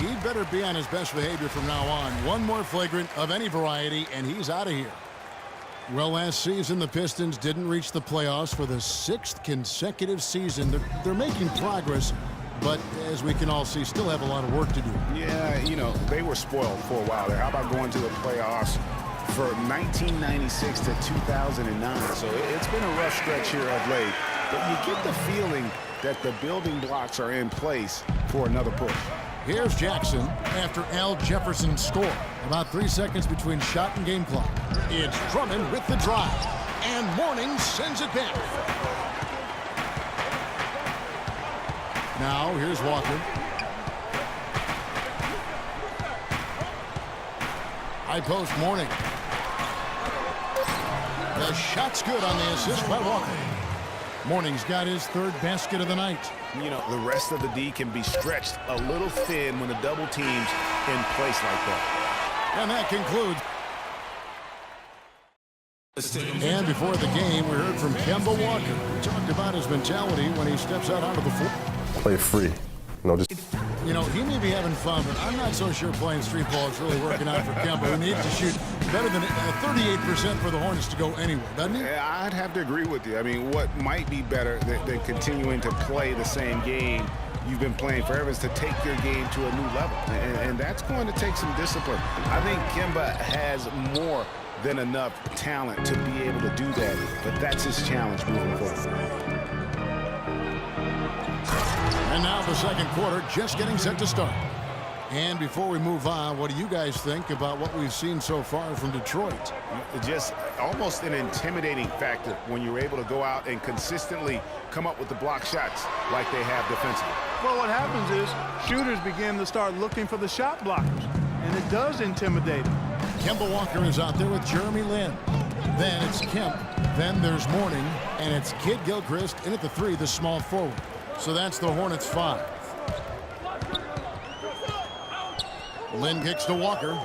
he'd better be on his best behavior from now on. One more flagrant of any variety, and he's out of here. Well, last season, the Pistons didn't reach the playoffs for the 6th consecutive season. They're making progress, but as we can all see, still have a lot of work to do. Yeah, you know, they were spoiled for a while there. How about going to the playoffs for 1996 to 2009? So it's been a rough stretch here of late. But you get the feeling that the building blocks are in place for another push. Here's Jackson after Al Jefferson's score. About 3 seconds between shot and game clock. It's Drummond with the drive. And Mourning sends it back. Now, here's Walker. High post Mourning. The shot's good on the assist by Walker. Mourning's got his 3rd basket of the night. You know, the rest of the D can be stretched a little thin when the double team's in place like that. And that concludes. And before the game, we heard from Kemba Walker. He talked about his mentality when he steps out onto the floor. Play free. You know, he may be having fun, but I'm not so sure playing street ball is really working out for Kemba, who needs to shoot better than 38% for the Hornets to go anywhere, doesn't he? Yeah, I'd have to agree with you. I mean, what might be better than continuing to play the same game you've been playing forever is to take your game to a new level, and that's going to take some discipline. I think Kemba has more than enough talent to be able to do that, but that's his challenge moving forward. And now the second quarter just getting set to start. And before we move on, what do you guys think about what we've seen so far from Detroit? Just almost an intimidating factor when you're able to go out and consistently come up with the block shots like they have defensively. Well, what happens is shooters begin to start looking for the shot blockers, and it does intimidate them. Kemba Walker is out there with Jeremy Lin. Then it's Kemp. Then there's Mourning. And it's Kid Gilchrist in at the 3, the small forward. So that's the Hornets 5. Lin kicks to Walker.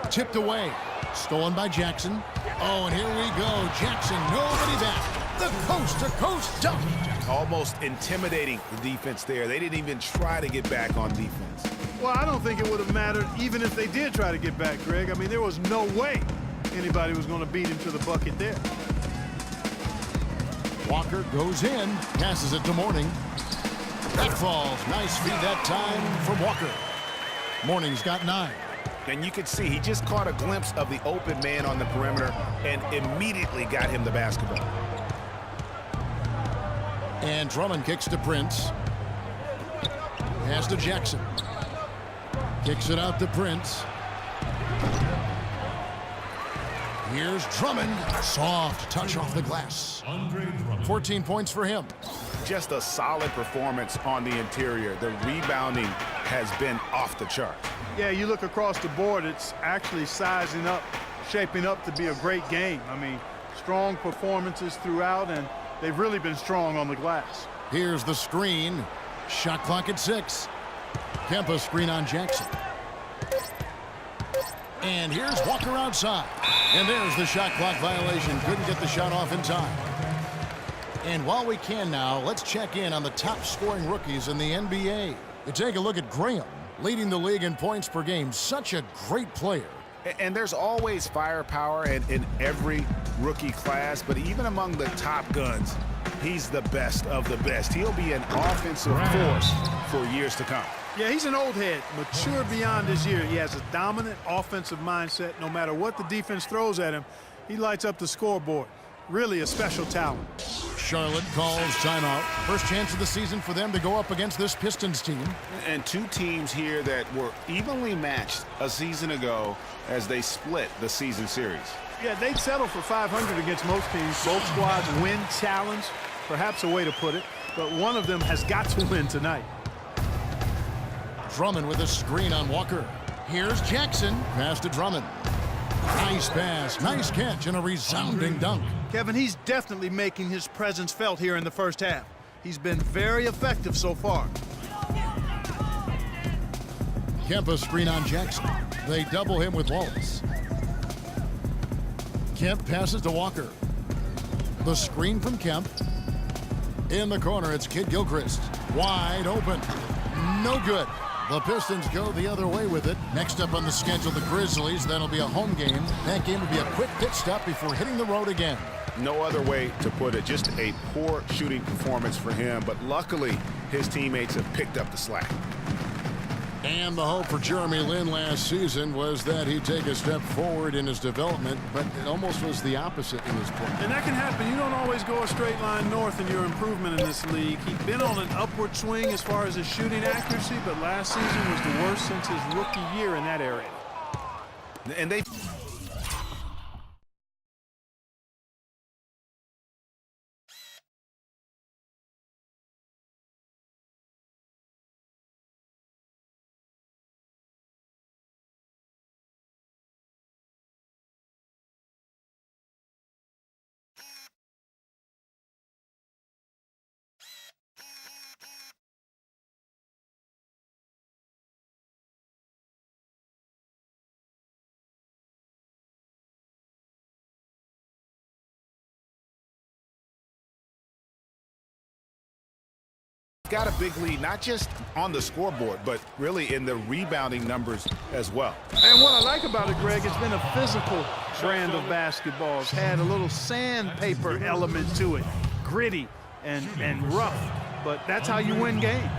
Tipped away. Stolen by Jackson. Oh, and here we go. Jackson, nobody back. The coast-to-coast dunk. Almost intimidating the defense there. They didn't even try to get back on defense. Well, I don't think it would have mattered even if they did try to get back, Greg. I mean, there was no way anybody was going to beat him to the bucket there. Walker goes in, passes it to Mourning. That falls. Nice feed that time from Walker. Mourning's got 9. And you could see he just caught a glimpse of the open man on the perimeter and immediately got him the basketball. And Drummond kicks to Prince. Pass to Jackson. Kicks it out to Prince. Here's Drummond. Soft touch off the glass. 14 points for him. Just a solid performance on the interior. The rebounding has been off the chart. Yeah, you look across the board, it's actually sizing up, shaping up to be a great game. I mean, strong performances throughout, and they've really been strong on the glass. Here's the screen. Shot clock at 6. Kempa screen on Jackson. And here's Walker outside. And there's the shot clock violation. Couldn't get the shot off in time. And while we can now, let's check in on the top scoring rookies in the NBA. You take a look at Graham, leading the league in points per game. Such a great player. And there's always firepower in every rookie class, but even among the top guns, he's the best of the best. He'll be an offensive force for years to come. Yeah, he's an old head, mature beyond his year. He has a dominant offensive mindset. No matter what the defense throws at him, he lights up the scoreboard. Really a special talent. Charlotte calls timeout. First chance of the season for them to go up against this Pistons team. And two teams here that were evenly matched a season ago as they split the season series. Yeah, they'd settle for 500 against most teams. Both squads win challenge, perhaps a way to put it, but one of them has got to win tonight. Drummond with a screen on Walker. Here's Jackson. Pass to Drummond. Nice pass, nice catch, and a resounding dunk. Kevin, he's definitely making his presence felt here in the first half. He's been very effective so far. Kempa screen on Jackson. They double him with Wallace. Kemp passes to Walker. The screen from Kemp. In the corner, it's Kid Gilchrist. Wide open. No good. The Pistons go the other way with it. Next up on the schedule, the Grizzlies. That'll be a home game. That game will be a quick pit stop before hitting the road again. No other way to put it. Just a poor shooting performance for him. But luckily, his teammates have picked up the slack. And the hope for Jeremy Lin last season was that he'd take a step forward in his development, but it almost was the opposite in his play. And that can happen. You don't always go a straight line north in your improvement in this league. He's been on an upward swing as far as his shooting accuracy, but last season was the worst since his rookie year in that area. And they... got a big lead, not just on the scoreboard, but really in the rebounding numbers as well. And what I like about it, Greg, it's been a physical brand of basketball. It's had a little sandpaper element to it, gritty and rough, but that's how you win games.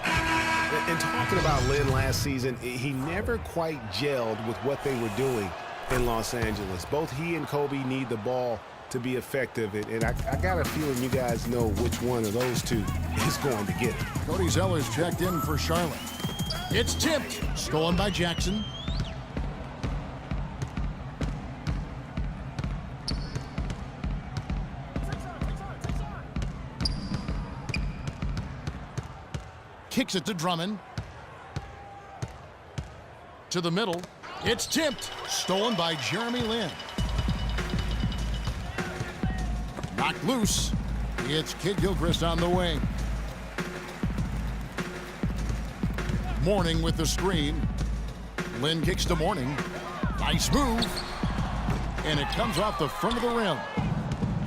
And talking about Lin last season, he never quite gelled with what they were doing in Los Angeles. Both he and Kobe need the ball to be effective, and I got a feeling you guys know which one of those two is going to get it. Cody Zeller's checked in for Charlotte. It's tipped. Stolen by Jackson. Kicks it to Drummond. To the middle. It's tipped. Stolen by Jeremy Lin. Knocked loose. It's Kid Gilchrist on the wing. Mourning with the screen. Lin kicks to Mourning. Nice move. And it comes off the front of the rim.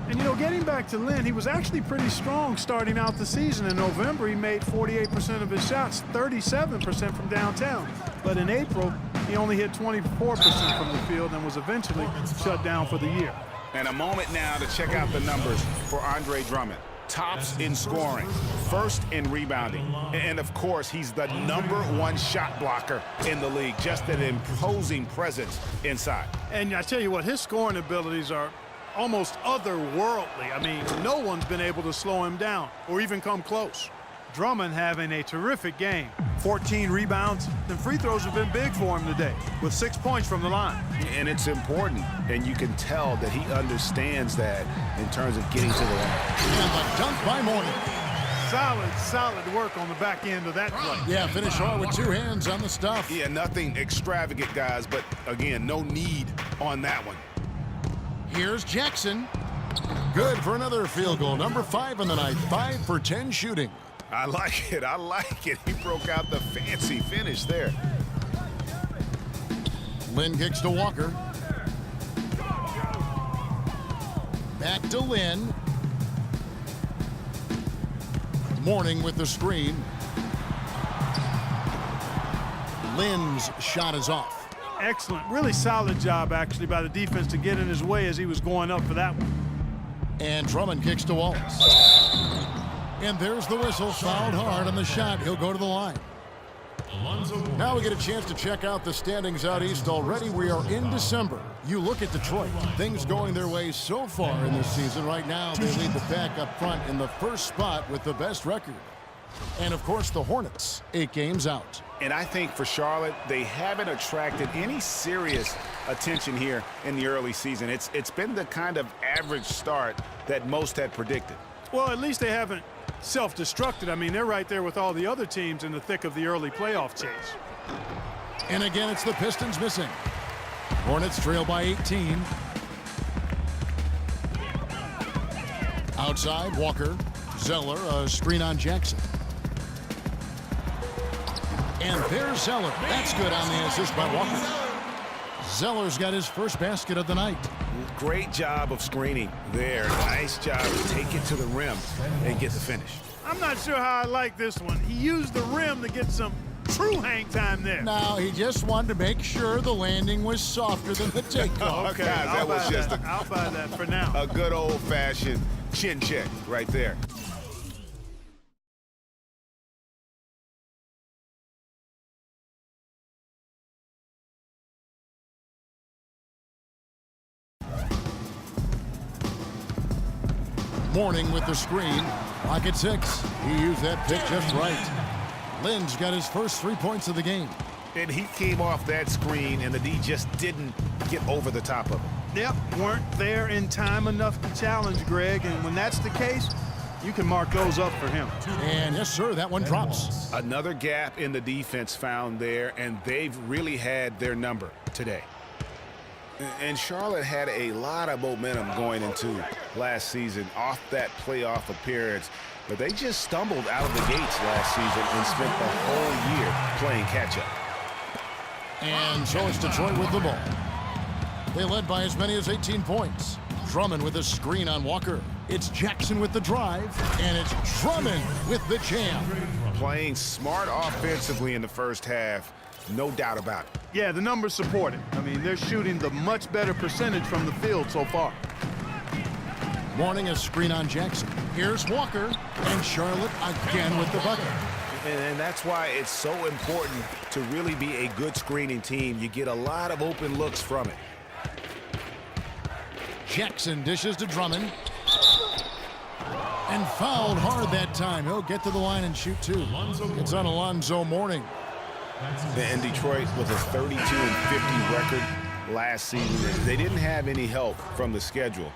And, you know, getting back to Lin, he was actually pretty strong starting out the season. In November, he made 48% of his shots, 37% from downtown. But in April, he only hit 24% from the field and was eventually shut down for the year. And a moment now to check out the numbers for Andre Drummond. Tops in scoring, first in rebounding, and of course he's the #1 shot blocker in the league. Just an imposing presence inside. And I tell you what, his scoring abilities are almost otherworldly. I mean, no one's been able to slow him down or even come close. Drummond having a terrific game. 14 rebounds, and free throws have been big for him today, with 6 points from the line. And it's important, and you can tell that he understands that in terms of getting to the line. And the dunk by Mourning. Solid work on the back end of that play. Yeah, finish hard with 2 hands on the stuff. Yeah, nothing extravagant, guys, but again, no need on that one. Here's Jackson. Good for another field goal. Number 5 in the night. 5 for 10 shooting. I like it. I like it. He broke out the fancy finish there. Lin kicks to Walker. Back to Lin. Mourning with the screen. Lin's shot is off. Excellent. Really solid job, actually, by the defense to get in his way as he was going up for that one. And Drummond kicks to Wallace. And there's the whistle. Fouled hard on the shot. He'll go to the line. Now we get a chance to check out the standings out east already. We are in December. You look at Detroit. Things going their way so far in this season. Right now, they lead the pack up front in the first spot with the best record. And, of course, the Hornets, 8 games out. And I think for Charlotte, they haven't attracted any serious attention here in the early season. It's been the kind of average start that most had predicted. Well, at least they haven't self-destructed. I mean, they're right there with all the other teams in the thick of the early playoff chase. And again, it's the Pistons missing. Hornets trail by 18. Outside, Walker. Zeller, a screen on Jackson. And there's Zeller. That's good on the assist by Walker. Zeller's got his first basket of the night. Great job of screening there. Nice job to take it to the rim and get the finish. I'm not sure how I like this one. He used the rim to get some true hang time there. Now, he just wanted to make sure the landing was softer than the takeoff. Okay, guys, that was just I'll buy that for now. a good old-fashioned chin check right there. Morning with the screen. Pocket 6. He used that pick just right. Lynn's got his first 3 points of the game. And he came off that screen, and the D just didn't get over the top of him. Yep, weren't there in time enough to challenge Greg, and when that's the case, you can mark those up for him. And yes, sir, that one drops. Another gap in the defense found there, and they've really had their number today. And Charlotte had a lot of momentum going into last season off that playoff appearance, but they just stumbled out of the gates last season and spent the whole year playing catch-up. And so it's Detroit with the ball. They led by as many as 18 points. Drummond with a screen on Walker. It's Jackson with the drive, and it's Drummond with the jam. Playing smart offensively in the first half, no doubt about it. Yeah, the numbers support it. I mean, they're shooting the much better percentage from the field so far. Morning, a screen on Jackson. Here's Walker, and Charlotte again with the bucket. And that's why it's so important to really be a good screening team. You get a lot of open looks from it. Jackson dishes to Drummond. And fouled hard that time. He'll get to the line and shoot two. It's on Alonzo Mourning. And Detroit with a 32-50 record last season. They didn't have any help from the schedule.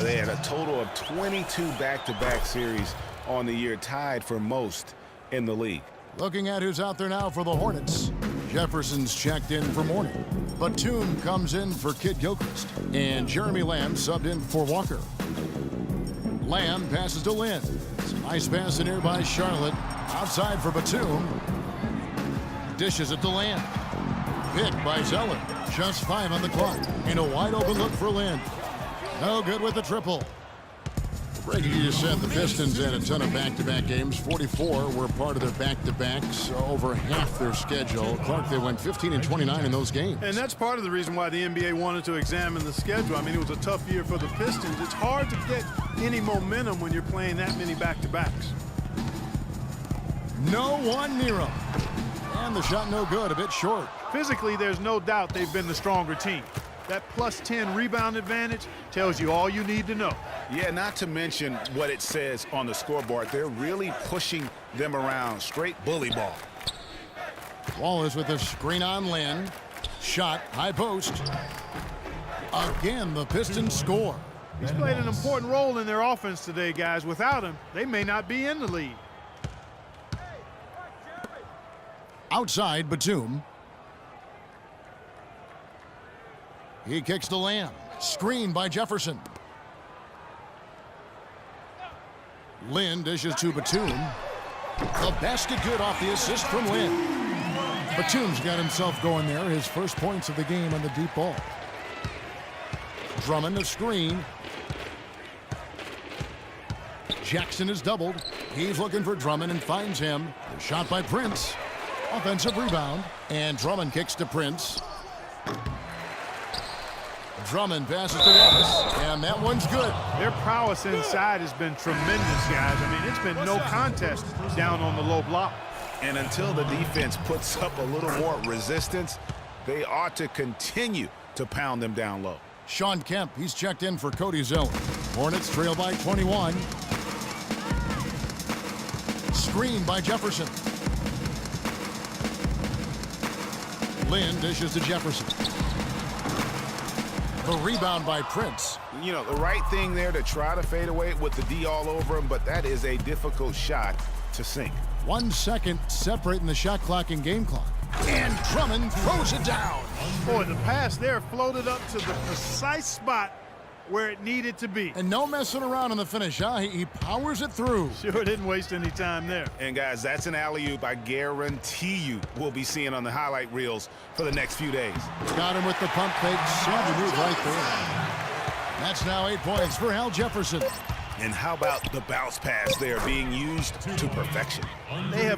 They had a total of 22 back-to-back series on the year, tied for most in the league. Looking at who's out there now for the Hornets. Jefferson's checked in for Mourning. Batum comes in for Kid Gilchrist. And Jeremy Lamb subbed in for Walker. Lamb passes to Lynn. It's a nice pass in here by Charlotte. Outside for Batum. Dishes it to Lamb. Picked by Zeller. Just 5 on the clock. And a wide open look for Lynn. No good with the triple. Brady, you just said the Pistons had a ton of back-to-back games. 44 were part of their back-to-backs, over half their schedule. Clark, they went 15 and 29 in those games. And that's part of the reason why the NBA wanted to examine the schedule. I mean, it was a tough year for the Pistons. It's hard to get any momentum when you're playing that many back-to-backs. No one near him. And the shot no good, a bit short. Physically, there's no doubt they've been the stronger team. That plus 10 rebound advantage tells you all you need to know. Yeah, not to mention what it says on the scoreboard. They're really pushing them around. Straight bully ball. Wallace with a screen on Lynn. Shot, high post. Again, the Pistons score. He's played an important role in their offense today, guys. Without him, they may not be in the lead. Outside, Batum. He kicks to Lamb. Screen by Jefferson. Lynn dishes to Batum. The basket good off the assist from Lynn. Batum's got himself going there. His first points of the game on the deep ball. Drummond the screen. Jackson is doubled. He's looking for Drummond and finds him. The shot by Prince. Offensive rebound. And Drummond kicks to Prince. Drummond passes to Wallace, and that one's good. Their prowess inside has been tremendous, guys. I mean, it's been no contest down on the low block. And until the defense puts up a little more resistance, they ought to continue to pound them down low. Sean Kemp, he's checked in for Cody Zeller. Hornets trail by 21. Screen by Jefferson. Lynn dishes to Jefferson. The rebound by Prince. You know, the right thing there to try to fade away with the D all over him, but that is a difficult shot to sink. 1 second separating the shot clock and game clock. And Drummond throws it down. Boy, the pass there floated up to the precise spot where it needed to be. And no messing around in the finish, huh? He powers it through. Sure didn't waste any time there. And guys, that's an alley-oop I guarantee you we'll be seeing on the highlight reels for the next few days. Got him with the pump fake. Savage move right there. That's now 8 points for Al Jefferson. And how about the bounce pass there being used to perfection? They have